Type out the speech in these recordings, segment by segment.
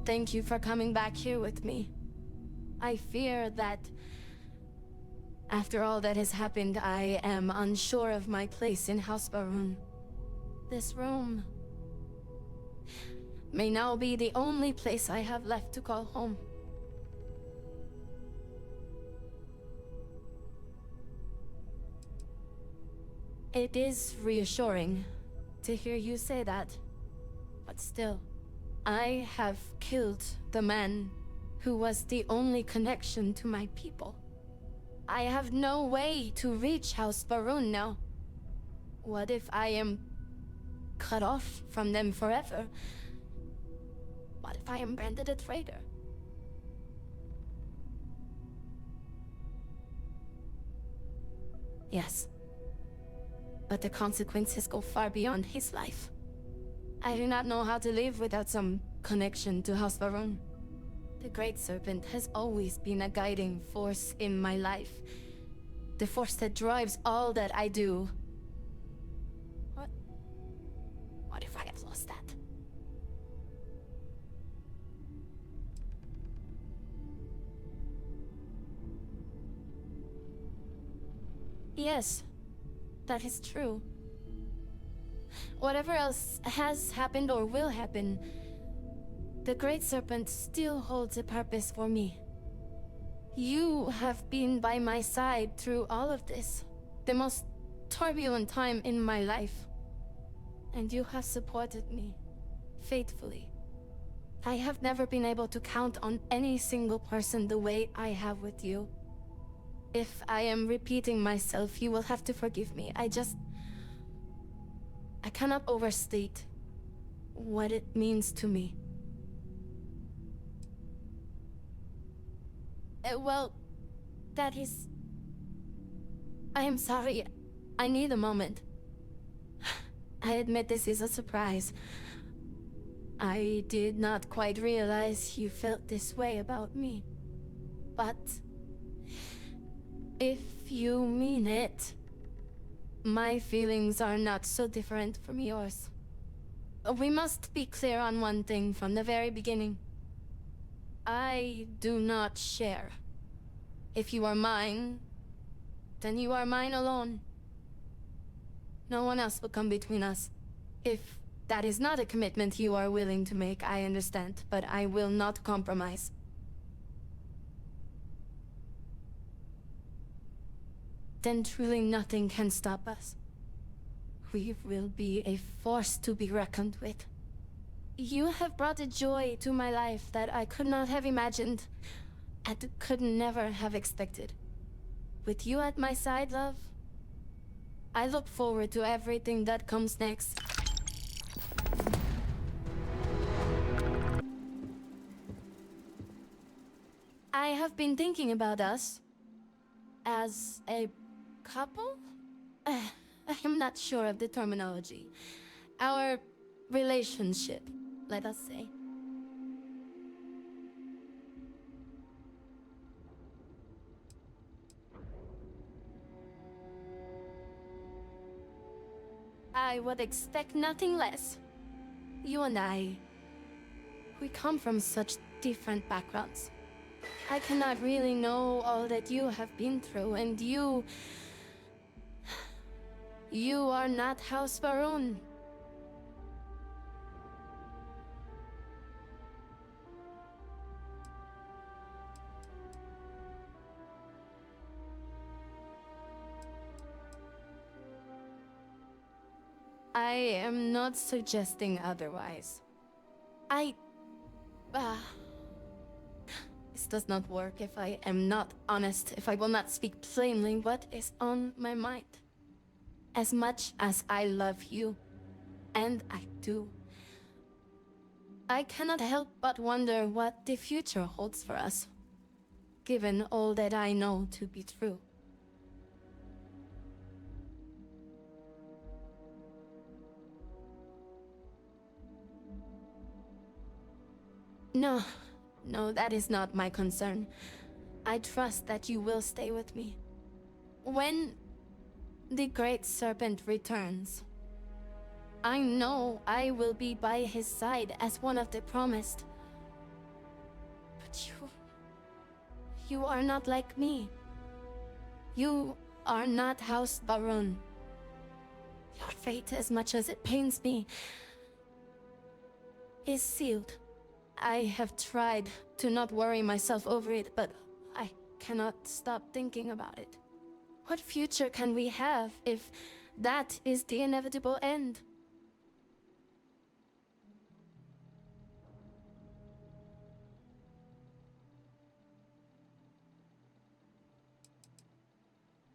Thank you for coming back here with me. I fear that after all that has happened, I am unsure of my place in House Baroon. This room may now be the only place I have left to call home. It is reassuring to hear you say that, but still, I have killed the man who was the only connection to my people. I have no way to reach House Baroon now. What if I am cut off from them forever? What if I am branded a traitor? Yes, but the consequences go far beyond his life. I do not know how to live without some connection to House Baroon. The Great Serpent has always been a guiding force in my life. The force that drives all that I do. What if I have lost that? Yes, that is true. Whatever else has happened or will happen, the Great Serpent still holds a purpose for me. You have been by my side through all of this, the most turbulent time in my life. And you have supported me, faithfully. I have never been able to count on any single person the way I have with you. If I am repeating myself, you will have to forgive me. I cannot overstate what it means to me. Well, that is... I am sorry. I need a moment. I admit this is a surprise. I did not quite realize you felt this way about me. But if you mean it, my feelings are not so different from yours. We must be clear on one thing from the very beginning. I do not share. If you are mine, then you are mine alone. No one else will come between us. If that is not a commitment you are willing to make, I understand, but I will not compromise. Then truly nothing can stop us. We will be a force to be reckoned with. You have brought a joy to my life that I could not have imagined, and could never have expected. With you at my side, love, I look forward to everything that comes next. I have been thinking about us as a couple? I am not sure of the terminology. Our relationship, let us say. I would expect nothing less. You and I, we come from such different backgrounds. I cannot really know all that you have been through, and you are not House Baroon. I am not suggesting otherwise. This does not work if I am not honest, if I will not speak plainly what is on my mind. As much as I love you, and I do, I cannot help but wonder what the future holds for us, given all that I know to be true. No, that is not my concern. I trust that you will stay with me. When the Great Serpent returns, I know I will be by his side as one of the promised. You... You are not like me. You are not House Baron. Your fate, as much as it pains me, is sealed. I have tried to not worry myself over it, but I cannot stop thinking about it. What future can we have if that is the inevitable end?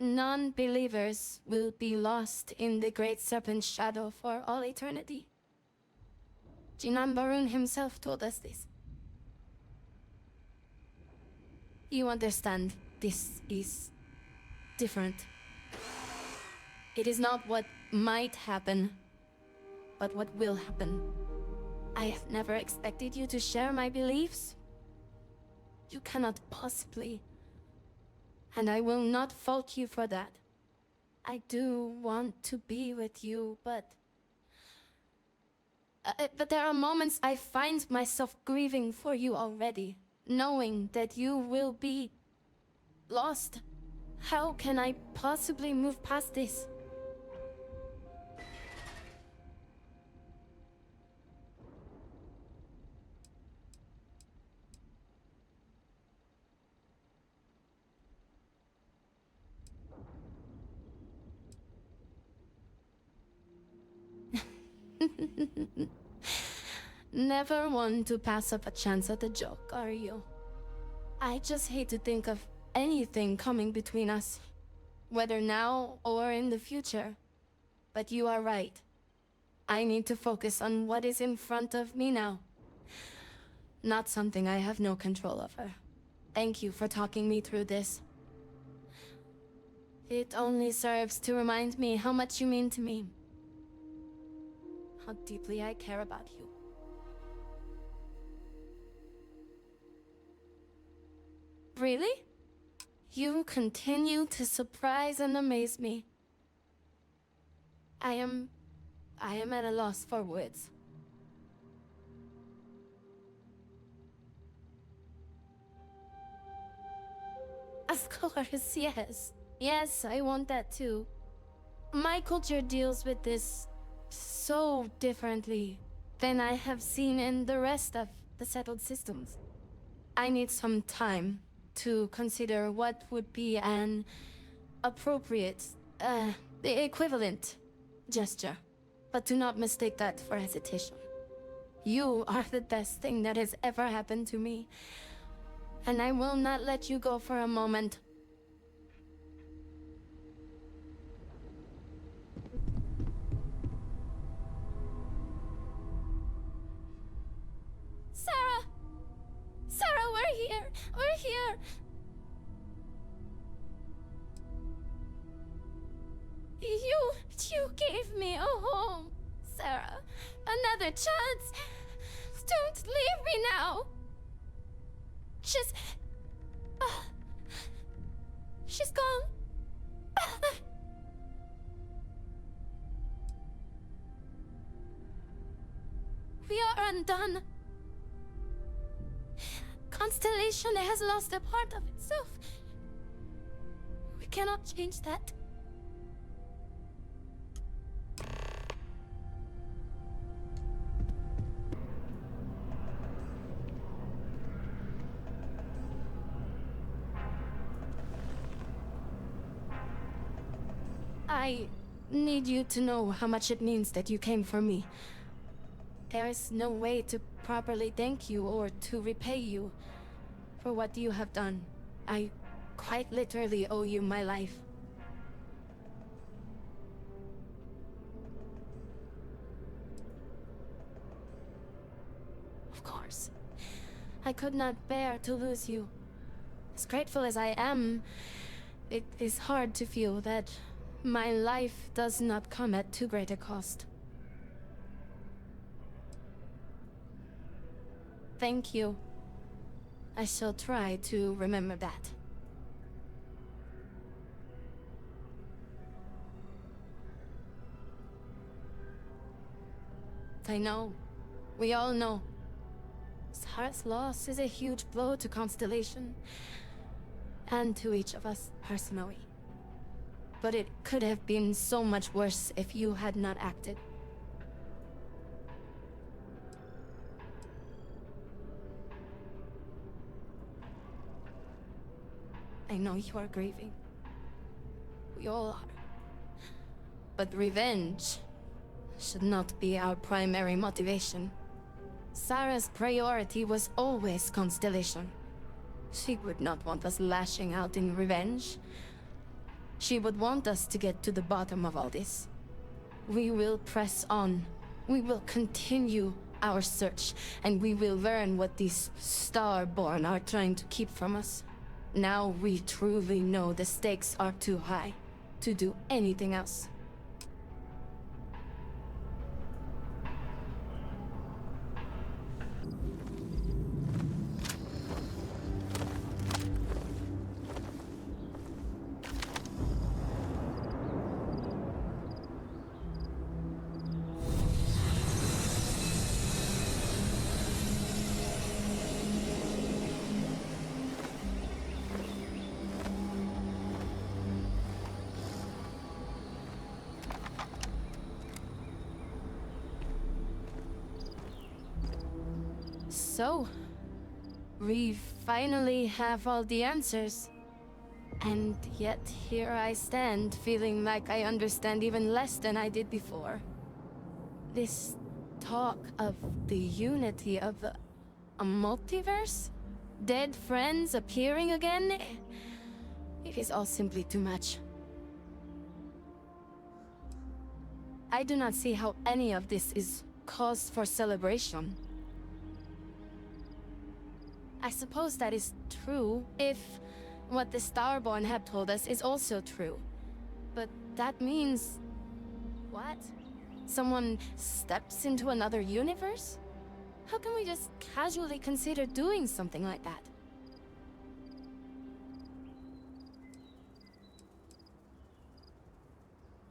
Non-believers will be lost in the Great Serpent's shadow for all eternity. Jinan Barun himself told us this. You understand, this is different. It is not what might happen, but what will happen. I have never expected you to share my beliefs. You cannot possibly. And I will not fault you for that. I do want to be with you, but there are moments I find myself grieving for you already, knowing that you will be lost. How can I possibly move past this? Never one to pass up a chance at a joke, are you? I just hate to think of anything coming between us, whether now or in the future. But you are right. I need to focus on what is in front of me now. Not something I have no control over. Thank you for talking me through this. It only serves to remind me how much you mean to me. How deeply I care about you. Really? You continue to surprise and amaze me. I am at a loss for words. Of course, yes. Yes, I want that too. My culture deals with this so differently than I have seen in the rest of the settled systems. I need some time to consider what would be an appropriate, the equivalent gesture. But do not mistake that for hesitation. You are the best thing that has ever happened to me, and I will not let you go for a moment. Sarah! Sarah, we're here! We're here! You gave me a home, Sarah. Another chance. Don't leave me now. She's gone. We are undone. Constellation has lost a part of itself. We cannot change that. I need you to know how much it means that you came for me. There is no way to properly thank you or to repay you for what you have done. I quite literally owe you my life. Of course. I could not bear to lose you. As grateful as I am, it is hard to feel that my life does not come at too great a cost. Thank you. I shall try to remember that. I know. We all know. Sarah's loss is a huge blow to Constellation, and to each of us personally. But it could have been so much worse if you had not acted. I know you are grieving. We all are. But revenge should not be our primary motivation. Sarah's priority was always Constellation. She would not want us lashing out in revenge. She would want us to get to the bottom of all this. We will press on. We will continue our search, and we will learn what these Starborn are trying to keep from us. Now we truly know the stakes are too high to do anything else. So, we finally have all the answers. And yet here I stand, feeling like I understand even less than I did before. This talk of the unity of a multiverse? Dead friends appearing again? It is all simply too much. I do not see how any of this is cause for celebration. I suppose that is true, if what the Starborn have told us is also true. But that means... what? Someone steps into another universe? How can we just casually consider doing something like that?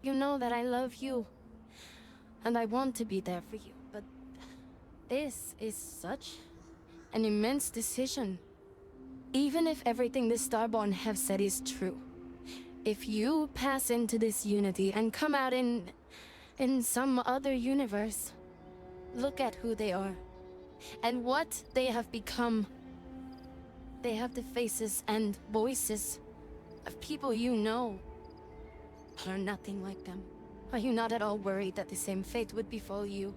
You know that I love you, and I want to be there for you, but this is such an immense decision. Even if everything the Starborn have said is true, if you pass into this unity and come out in some other universe, look at who they are and what they have become. They have the faces and voices of people you know, but are nothing like them. Are you not at all worried that the same fate would befall you?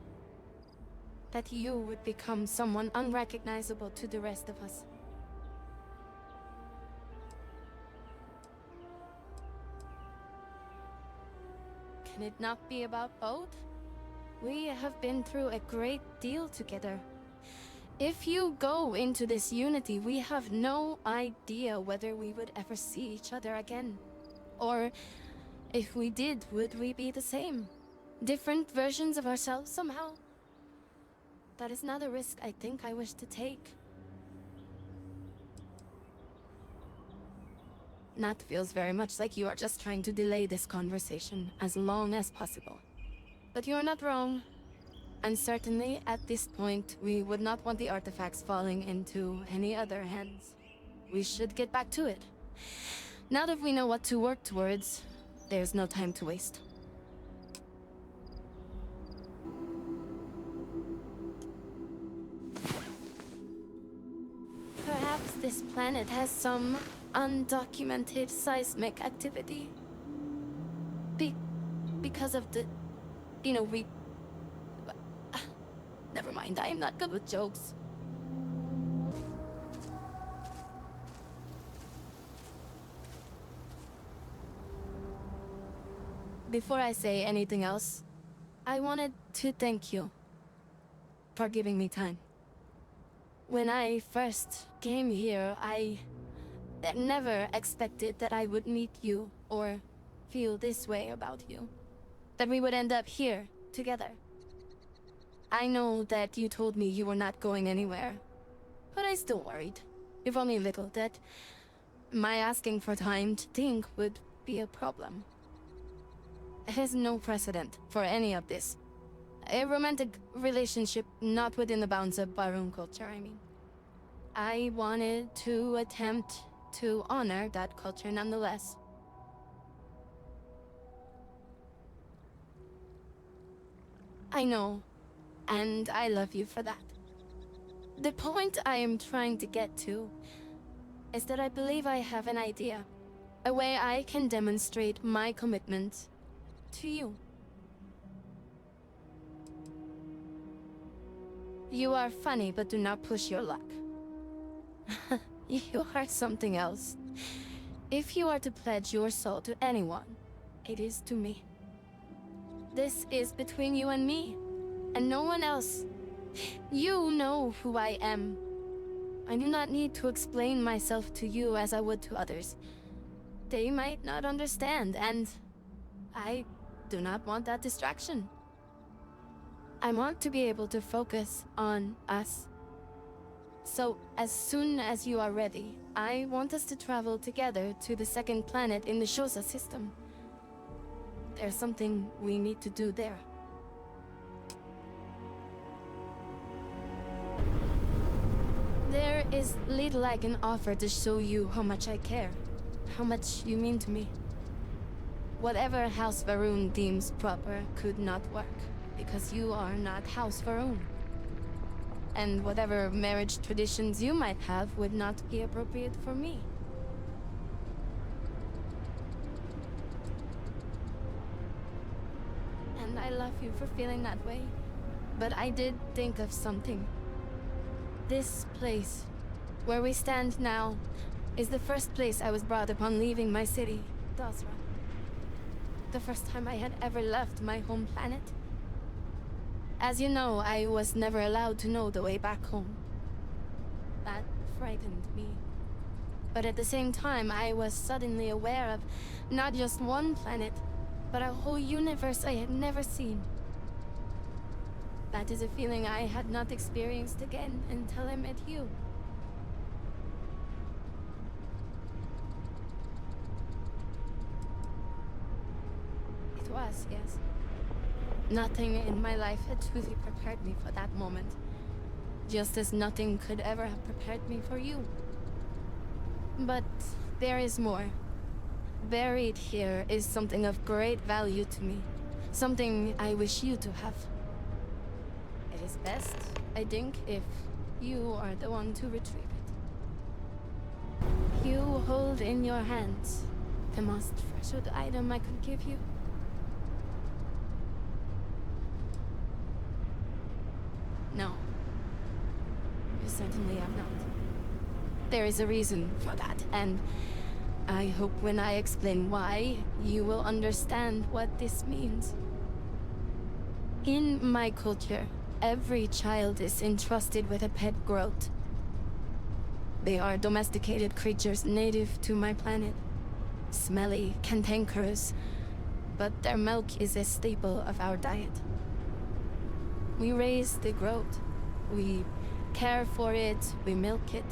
That you would become someone unrecognizable to the rest of us? Can it not be about both? We have been through a great deal together. If you go into this unity, we have no idea whether we would ever see each other again. Or, if we did, would we be the same? Different versions of ourselves somehow? That is not a risk I think I wish to take. Nat feels very much like you are just trying to delay this conversation as long as possible. But you are not wrong. And certainly, at this point, we would not want the artifacts falling into any other hands. We should get back to it. Now that we know what to work towards, there's no time to waste. Perhaps this planet has some undocumented seismic activity. Because of the... Never mind, I am not good with jokes. Before I say anything else, I wanted to thank you for giving me time. When I first came here, I never expected that I would meet you or feel this way about you. That we would end up here, together. I know that you told me you were not going anywhere, but I still worried, if only a little, that my asking for time to think would be a problem. There's no precedent for any of this. A romantic relationship, not within the bounds of Barun culture, I mean. I wanted to attempt to honor that culture nonetheless. I know, and I love you for that. The point I am trying to get to is that I believe I have an idea, a way I can demonstrate my commitment to you. You are funny, but do not push your luck. You are something else. If you are to pledge your soul to anyone, it is to me. This is between you and me, and no one else. You know who I am. I do not need to explain myself to you as I would to others. They might not understand, and I do not want that distraction. I want to be able to focus on us. So, as soon as you are ready, I want us to travel together to the second planet in the Shosa system. There's something we need to do there. There is little I can offer to show you how much I care, how much you mean to me. Whatever House Varun deems proper could not work, because you are not House Varun. And whatever marriage traditions you might have would not be appropriate for me. And I love you for feeling that way. But I did think of something. This place, where we stand now, is the first place I was brought upon leaving my city, Dasra. The first time I had ever left my home planet. As you know, I was never allowed to know the way back home. That frightened me. But at the same time, I was suddenly aware of not just one planet, but a whole universe I had never seen. That is a feeling I had not experienced again until I met you. It was, yes. Nothing in my life had truly prepared me for that moment. Just as nothing could ever have prepared me for you. But there is more. Buried here is something of great value to me. Something I wish you to have. It is best, I think, if you are the one to retrieve it. You hold in your hands the most treasured item I could give you. No. You certainly have not. There is a reason for that, and I hope when I explain why, you will understand what this means. In my culture, every child is entrusted with a pet groat. They are domesticated creatures native to my planet. Smelly, cantankerous, but their milk is a staple of our diet. We raise the groat. We care for it, we milk it.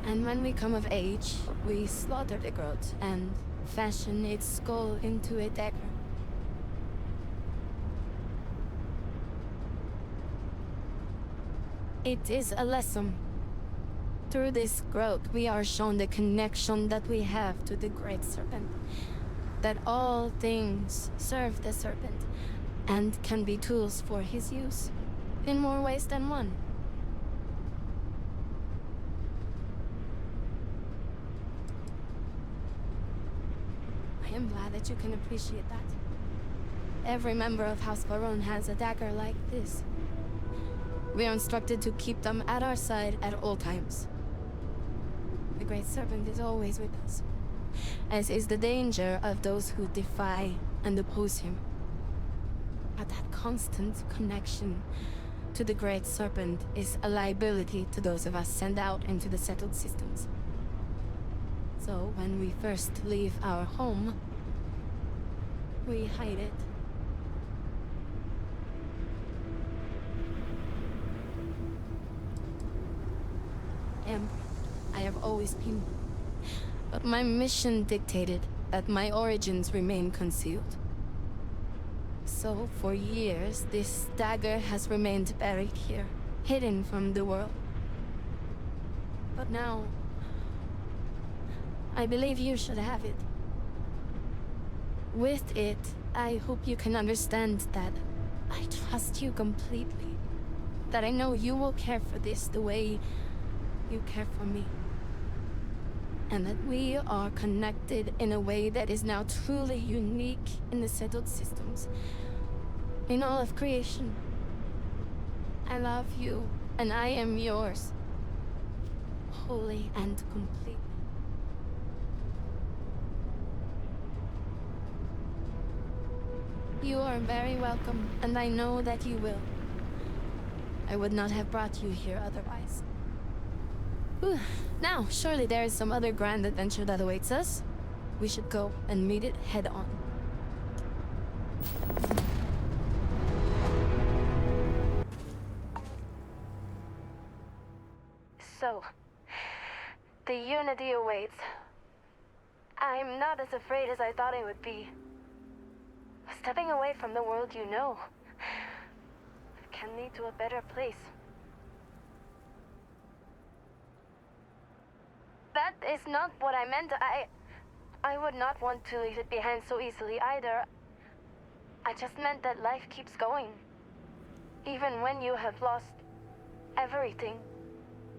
And when we come of age, we slaughter the groat and fashion its skull into a dagger. It is a lesson. Through this groat, we are shown the connection that we have to the Great Serpent. That all things serve the Serpent, and can be tools for his use, in more ways than one. I am glad that you can appreciate that. Every member of House Baron has a dagger like this. We are instructed to keep them at our side at all times. The Great Serpent is always with us, as is the danger of those who defy and oppose him. But that constant connection to the Great Serpent is a liability to those of us sent out into the settled systems. So when we first leave our home, we hide it. I have always been. But my mission dictated that my origins remain concealed. So for years, this dagger has remained buried here, hidden from the world. But now, I believe you should have it. With it, I hope you can understand that I trust you completely. That I know you will care for this the way you care for me. And that we are connected in a way that is now truly unique in the settled systems. In all of creation. I love you, and I am yours. Wholly and completely. You are very welcome, and I know that you will. I would not have brought you here otherwise. Whew. Now, surely there is some other grand adventure that awaits us. We should go and meet it head on. So, the Unity awaits. I'm not as afraid as I thought I would be. Stepping away from the world you know can lead to a better place. That is not what I meant. I would not want to leave it behind so easily either. I just meant that life keeps going. Even when you have lost everything.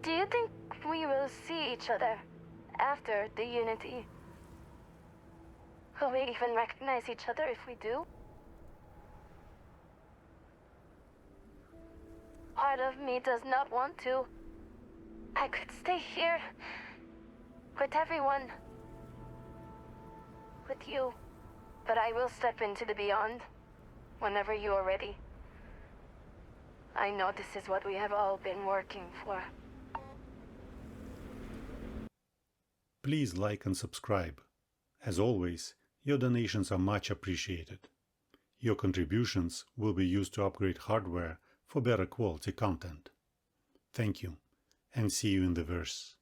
Do you think we will see each other after the Unity? Will we even recognize each other if we do? Part of me does not want to. I could stay here with everyone. With you. But I will step into the beyond whenever you are ready. I know this is what we have all been working for. Please like and subscribe. As always, your donations are much appreciated. Your contributions will be used to upgrade hardware for better quality content. Thank you, and see you in the verse.